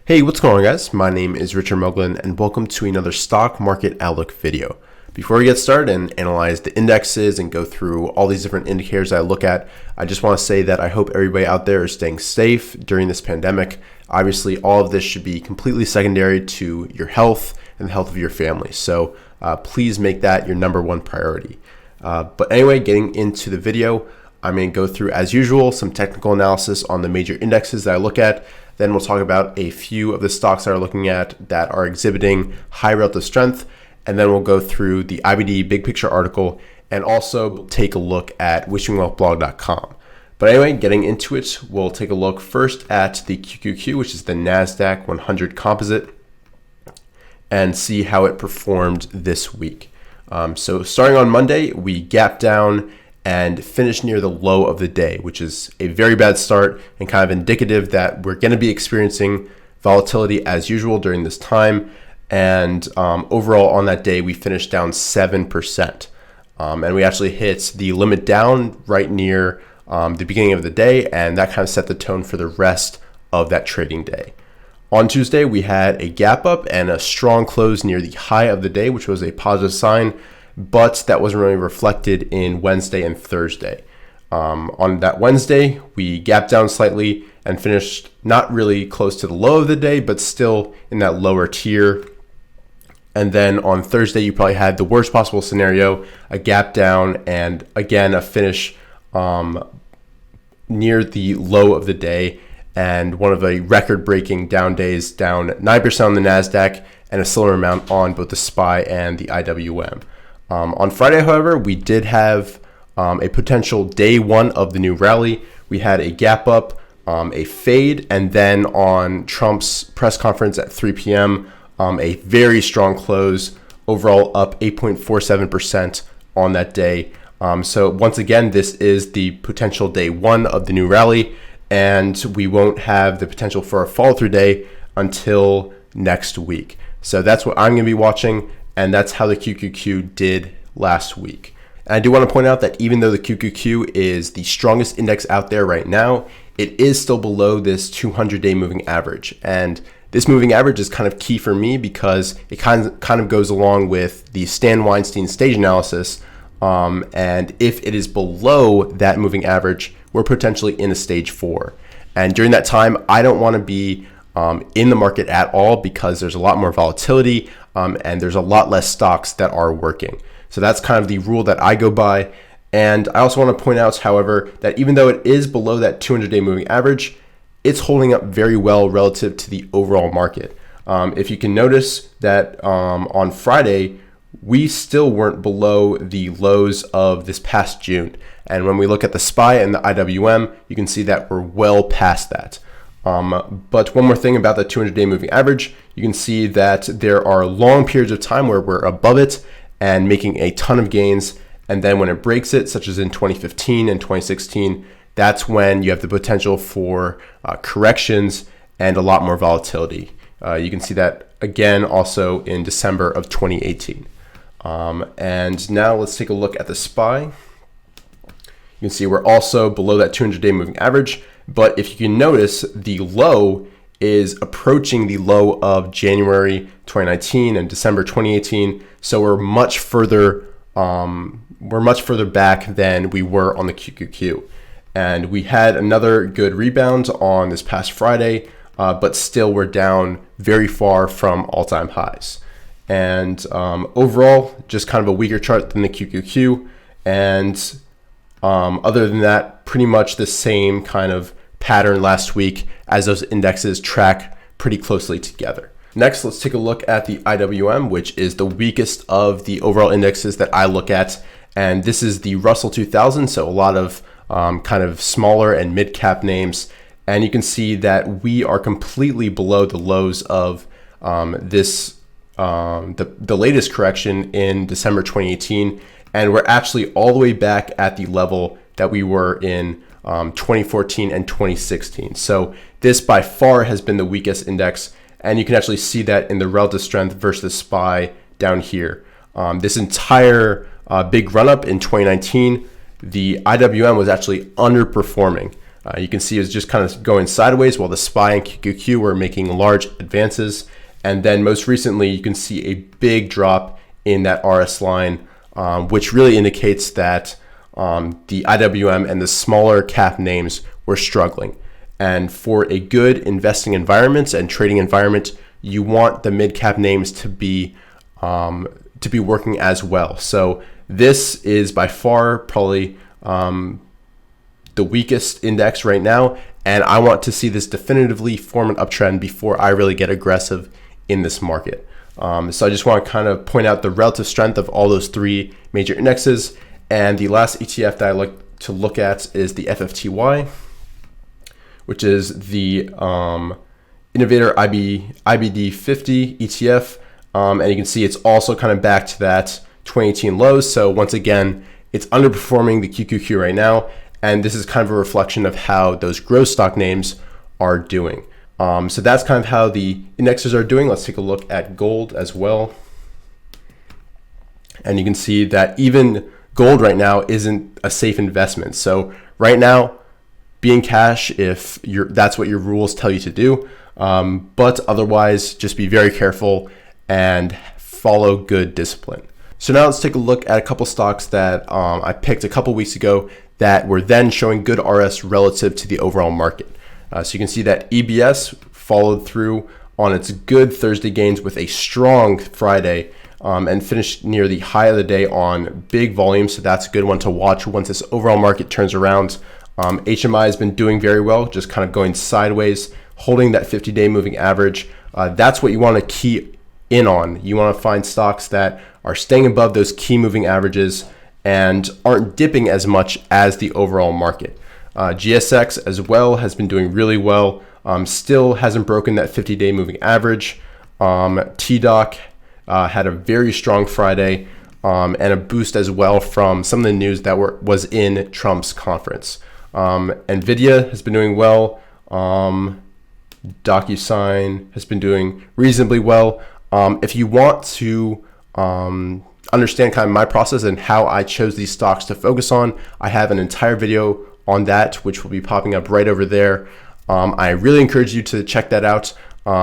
Hey, what's going on, guys? My name is Richard Moglen, and welcome to another stock market outlook video. Before we get started and analyze the indexes and go through all these different indicators I look at, I just want to say that I hope everybody out there is staying safe during this pandemic. Obviously, all of this should be completely secondary to your health and the health of your family. So please make that your number one priority. But anyway, getting into the video, I'm going to go through, as usual, some technical analysis on the major indexes that I look at. Then we'll talk about a few of the stocks that are looking at that are exhibiting high relative strength. And then we'll go through the IBD Big Picture article and also take a look at wishingwealthblog.com. But anyway, getting into it, we'll take a look first at the QQQ, which is the NASDAQ 100 composite, and see how it performed this week. So starting on Monday, we gapped down and finished near the low of the day, which is a very bad start and kind of indicative that we're going to be experiencing volatility as usual during this time. And overall on that day, we finished down 7%. And we actually hit the limit down right near the beginning of the day, and that kind of set the tone for the rest of that trading day. On Tuesday, we had a gap up and a strong close near the high of the day, which was a positive sign, but that wasn't really reflected in Wednesday and Thursday. On that Wednesday, we gapped down slightly and finished not really close to the low of the day, but still in that lower tier. And then on Thursday, you probably had the worst possible scenario, a gap down and again, a finish near the low of the day, and one of the record-breaking down days, down 9% on the NASDAQ and a similar amount on both the SPY and the IWM. On Friday, however, we did have a potential day one of the new rally. We had a gap up, a fade, and then on Trump's press conference at 3 p.m., a very strong close, overall up 8.47% on that day. So once again, this is the potential day one of the new rally, and we won't have the potential for a follow-through day until next week. So that's what I'm going to be watching, and that's how the QQQ did last week. And I do want to point out that even though the QQQ is the strongest index out there right now, it is still below this 200-day moving average. And this moving average is kind of key for me because it kind of goes along with the Stan Weinstein stage analysis. And if it is below that moving average, we're potentially in a stage 4. And during that time, I don't want to be in the market at all because there's a lot more volatility and there's a lot less stocks that are working. So that's kind of the rule that I go by. And I also want to point out, however, that even though it is below that 200-day moving average, it's holding up very well relative to the overall market. If you can notice that on Friday, we still weren't below the lows of this past June. And when we look at the SPY and the IWM, you can see that we're well past that. But one more thing about the 200-day moving average, you can see that there are long periods of time where we're above it and making a ton of gains. And then when it breaks it, such as in 2015 and 2016, that's when you have the potential for corrections and a lot more volatility. You can see that again also in December of 2018. And now let's take a look at the SPY. You can see we're also below that 200-day moving average. But if you can notice, the low is approaching the low of January 2019 and December 2018. So we're much further back than we were on the QQQ. And we had another good rebound on this past Friday, but still we're down very far from all-time highs. And overall, just kind of a weaker chart than the QQQ. And other than that, pretty much the same kind of pattern last week as those indexes track pretty closely together. Next, let's take a look at the IWM, which is the weakest of the overall indexes that I look at. And this is the Russell 2000, so a lot of kind of smaller and mid-cap names. And you can see that we are completely below the lows of the latest correction in December 2018. And we're actually all the way back at the level that we were in 2014 and 2016. So this by far has been the weakest index. And you can actually see that in the relative strength versus SPY down here. This entire big run up in 2019, the IWM was actually underperforming. You can see it's just kind of going sideways while the SPY and QQQ were making large advances. And then most recently, you can see a big drop in that RS line, which really indicates that the IWM and the smaller cap names were struggling. And for a good investing environment and trading environment, you want the mid cap names to be working as well. So this is by far probably the weakest index right now, and I want to see this definitively form an uptrend before I really get aggressive in this market. So I just want to kind of point out the relative strength of all those three major indexes. And the last ETF that I like to look at is the FFTY, which is the Innovator IBD 50 ETF. And you can see it's also kind of back to that 2018 lows. So once again, it's underperforming the QQQ right now. And this is kind of a reflection of how those growth stock names are doing. So that's kind of how the indexes are doing. Let's take a look at gold as well. And you can see that even gold right now isn't a safe investment. So right now, be in cash if that's what your rules tell you to do. But otherwise, just be very careful and follow good discipline. So now let's take a look at a couple stocks that I picked a couple weeks ago that were then showing good RS relative to the overall market. So you can see that EBS followed through on its good Thursday gains with a strong Friday and finished near the high of the day on big volume. So that's a good one to watch once this overall market turns around. HMI has been doing very well, just kind of going sideways, holding that 50-day moving average. That's what you want to key in on. You want to find stocks that are staying above those key moving averages and aren't dipping as much as the overall market. GSX as well has been doing really well. Still hasn't broken that 50-day moving average. TDOC had a very strong Friday and a boost as well from some of the news that was in Trump's conference. NVIDIA has been doing well. DocuSign has been doing reasonably well. If you want to understand kind of my process and how I chose these stocks to focus on, I have an entire video on that, which will be popping up right over there. I really encourage you to check that out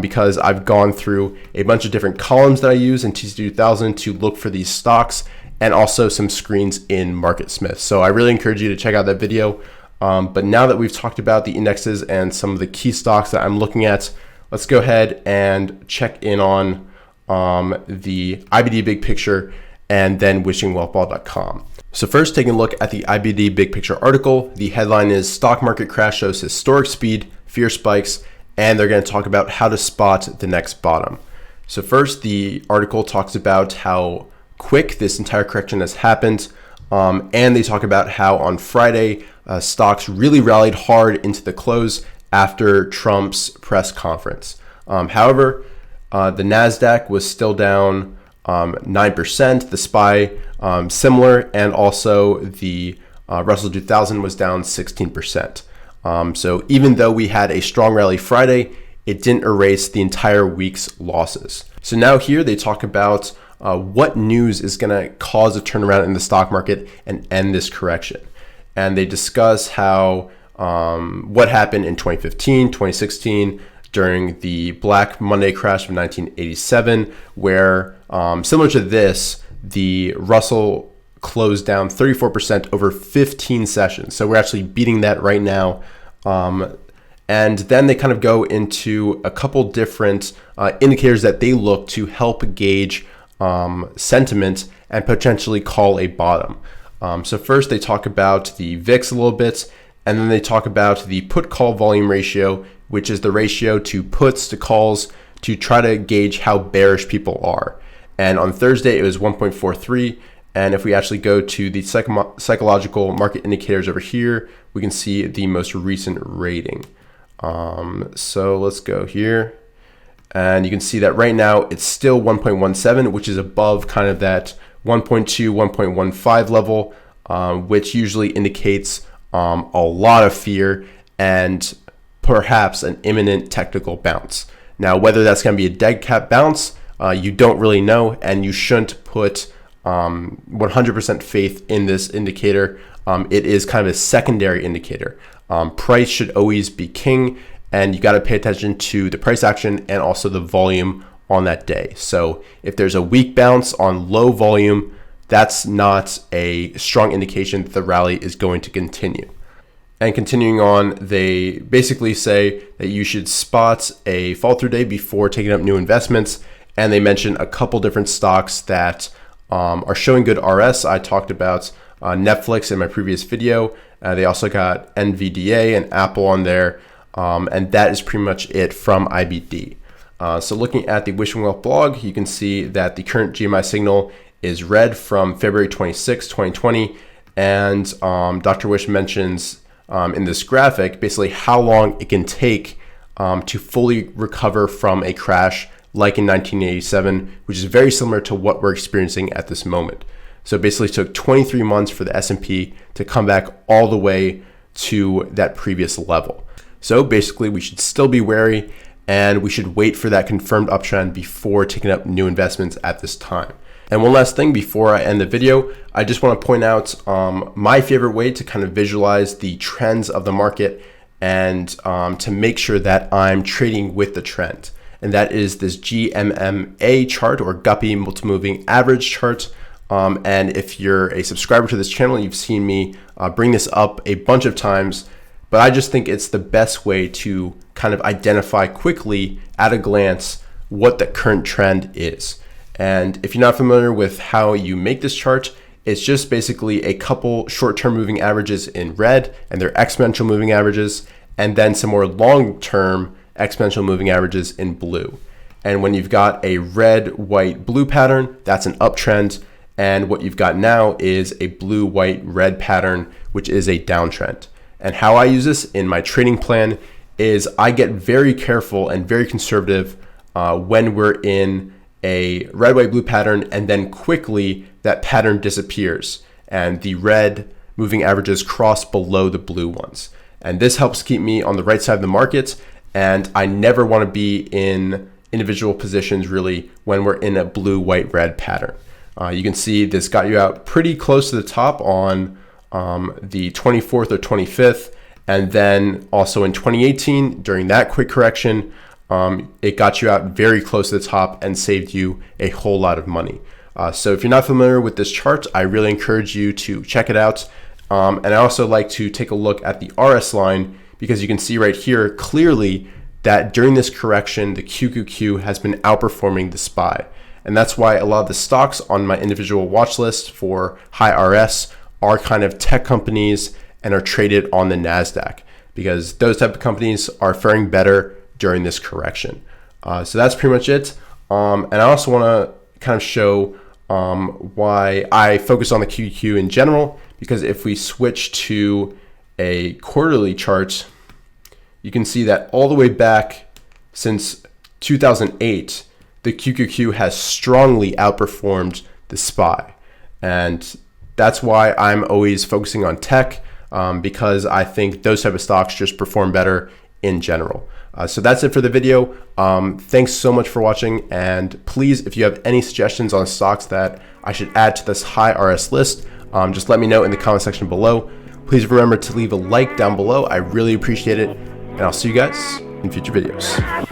because I've gone through a bunch of different columns that I use in TC2000 to look for these stocks and also some screens in Marketsmith. So I really encourage you to check out that video. But now that we've talked about the indexes and some of the key stocks that I'm looking at, let's go ahead and check in on the IBD Big Picture and then wishingwealthball.com. So first, taking a look at the IBD Big Picture article, the headline is Stock Market Crash Shows Historic Speed, Fear Spikes, and they're going to talk about how to spot the next bottom. So first, the article talks about how quick this entire correction has happened, and they talk about how on Friday, stocks really rallied hard into the close after Trump's press conference. However, the NASDAQ was still down 9%, the SPY similar, and also the Russell 2000 was down 16%. So even though we had a strong rally Friday, it didn't erase the entire week's losses. So now here they talk about what news is going to cause a turnaround in the stock market and end this correction. And they discuss how what happened in 2015, 2016, during the Black Monday crash of 1987, where similar to this, the Russell closed down 34% over 15 sessions. So we're actually beating that right now. And then they kind of go into a couple different indicators that they look to help gauge sentiment and potentially call a bottom. So first they talk about the VIX a little bit, and then they talk about the put call volume ratio, which is the ratio to puts to calls to try to gauge how bearish people are. And on Thursday, it was 1.43. And if we actually go to the psychological market indicators over here, we can see the most recent rating. So let's go here. And you can see that right now it's still 1.17, which is above kind of that 1.2, 1.15 level, which usually indicates a lot of fear and perhaps an imminent technical bounce. Now, whether that's going to be a dead cat bounce, you don't really know, and you shouldn't put 100% faith in this indicator. It is kind of a secondary indicator. Price should always be king, and you got to pay attention to the price action and also the volume on that day. So if there's a weak bounce on low volume, that's not a strong indication that the rally is going to continue. And continuing on, they basically say that you should spot a fall through day before taking up new investments. And they mention a couple different stocks that are showing good RS. I talked about Netflix in my previous video. They also got NVDA and Apple on there. And that is pretty much it from IBD. So looking at the Wishing Wealth blog, you can see that the current GMI signal is red from February 26, 2020. And Dr. Wish mentions in this graphic basically how long it can take to fully recover from a crash like in 1987, which is very similar to what we're experiencing at this moment. So it basically took 23 months for the S&P to come back all the way to that previous level. So basically we should still be wary, and we should wait for that confirmed uptrend before taking up new investments at this time. And one last thing before I end the video, I just want to point out my favorite way to kind of visualize the trends of the market and to make sure that I'm trading with the trend. And that is this GMM chart, or Guppy Multi-Moving Average chart. And if you're a subscriber to this channel, you've seen me bring this up a bunch of times, but I just think it's the best way to kind of identify quickly at a glance what the current trend is. And if you're not familiar with how you make this chart, it's just basically a couple short-term moving averages in red, and they're exponential moving averages, and then some more long-term exponential moving averages in blue. And when you've got a red, white, blue pattern, that's an uptrend. And what you've got now is a blue, white, red pattern, which is a downtrend. And how I use this in my trading plan is I get very careful and very conservative when we're in a red, white, blue pattern, and then quickly that pattern disappears and the red moving averages cross below the blue ones. And this helps keep me on the right side of the market, and I never want to be in individual positions really when we're in a blue, white, red pattern. You can see this got you out pretty close to the top on the 24th or 25th, and then also in 2018 during that quick correction, it got you out very close to the top and saved you a whole lot of money. So if you're not familiar with this chart, I really encourage you to check it out. And I also like to take a look at the RS line, because you can see right here clearly that during this correction, the QQQ has been outperforming the SPY. And that's why a lot of the stocks on my individual watch list for high RS are kind of tech companies and are traded on the NASDAQ, because those type of companies are faring better during this correction. So that's pretty much it. And I also want to kind of show why I focus on the QQQ in general, because if we switch to a quarterly chart, you can see that all the way back since 2008, the QQQ has strongly outperformed the SPY. And that's why I'm always focusing on tech, because I think those type of stocks just perform better in general. So that's it for the video. Thanks so much for watching. And please, if you have any suggestions on stocks that I should add to this high RS list, just let me know in the comment section below. Please remember to leave a like down below. I really appreciate it. And I'll see you guys in future videos.